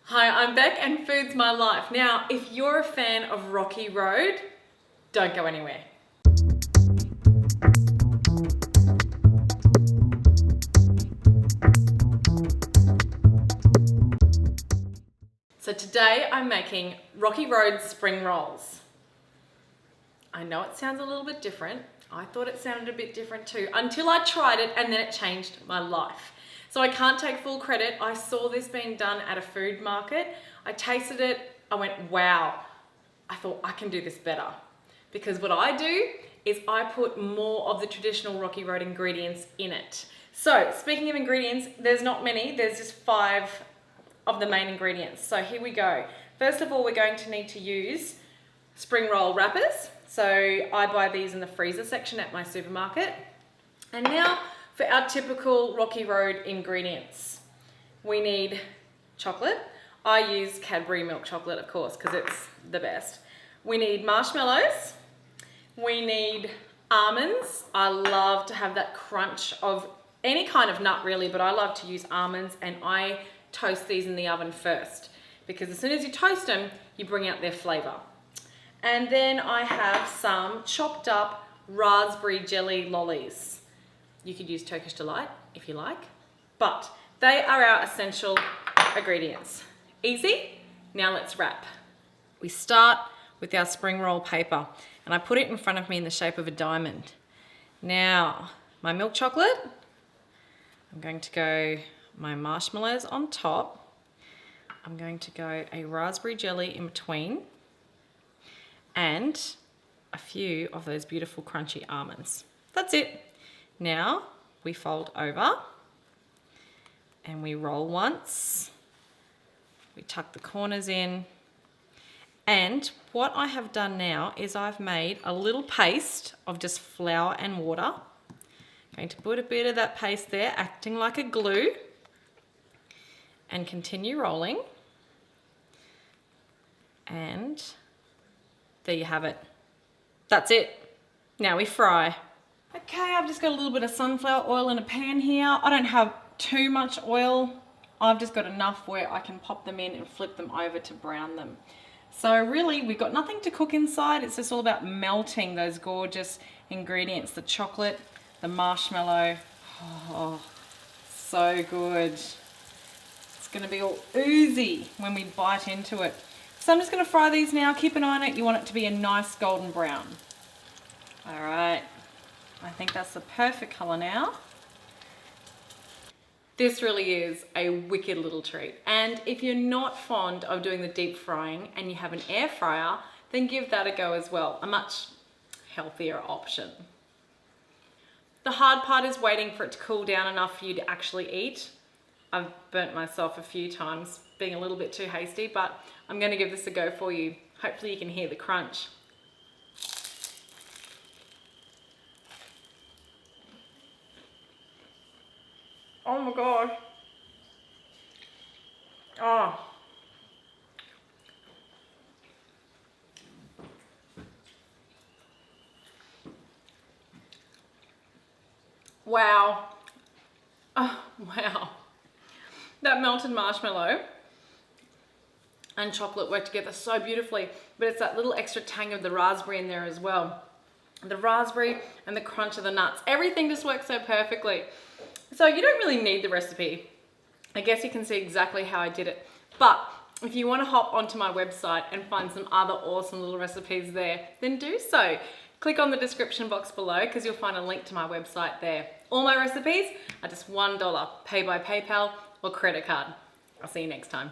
Hi, I'm Beck and Food's my life. Now, if you're a fan of Rocky Road, don't go anywhere. So today I'm making Rocky Road spring rolls. I know it sounds a little bit different. I thought it sounded a bit different too, until I tried it and then it changed my life. So I can't take full credit. I saw this being done at a food market. I tasted it, I went, wow. I thought I can do this better. Because what I do is I put more of the traditional Rocky Road ingredients in it. So speaking of ingredients, there's not many, there's just 5 of the main ingredients. So here we go. First of all, we're going to need to use spring roll wrappers. So I buy these in the freezer section at my supermarket. And now for our typical Rocky Road ingredients. We need chocolate. I use Cadbury milk chocolate, of course, because it's the best. We need marshmallows. We need almonds. I love to have that crunch of any kind of nut really, but I love to use almonds, and I toast these in the oven first because as soon as you toast them, you bring out their flavor. And then I have some chopped up raspberry jelly lollies. You could use Turkish Delight if you like, but they are our essential ingredients. Easy? Now let's wrap. We start with our spring roll paper, and I put it in front of me in the shape of a diamond. Now, my milk chocolate, I'm going to go my marshmallows on top. I'm going to go a raspberry jelly in between, and a few of those beautiful crunchy almonds. That's it. Now we fold over and we roll once. We tuck the corners in. And what I have done now is I've made a little paste of just flour and water. I'm going to put a bit of that paste there, acting like a glue, and continue rolling. And there you have it. That's it. Now we fry. Okay, I've just got a little bit of sunflower oil in a pan here. I don't have too much oil. I've just got enough where I can pop them in and flip them over to brown them. So really, we've got nothing to cook inside. It's just all about melting those gorgeous ingredients. The chocolate, the marshmallow. Oh, so good. It's gonna be all oozy when we bite into it. So I'm just gonna fry these now. Keep an eye on it. You want it to be a nice golden brown. All right. I think that's the perfect color now. This really is a wicked little treat. And if you're not fond of doing the deep frying and you have an air fryer, then give that a go as well. A much healthier option. The hard part is waiting for it to cool down enough for you to actually eat. I've burnt myself a few times being a little bit too hasty, but I'm gonna give this a go for you. Hopefully you can hear the crunch. Oh my God. Oh. Wow. Oh, wow. That melted marshmallow and chocolate work together so beautifully, but it's that little extra tang of the raspberry in there as well. The raspberry and the crunch of the nuts. Everything just works so perfectly. So you don't really need the recipe. I guess you can see exactly how I did it. But if you want to hop onto my website and find some other awesome little recipes there, then do so. Click on the description box below because you'll find a link to my website there. All my recipes are just $1, pay by PayPal or credit card. I'll see you next time.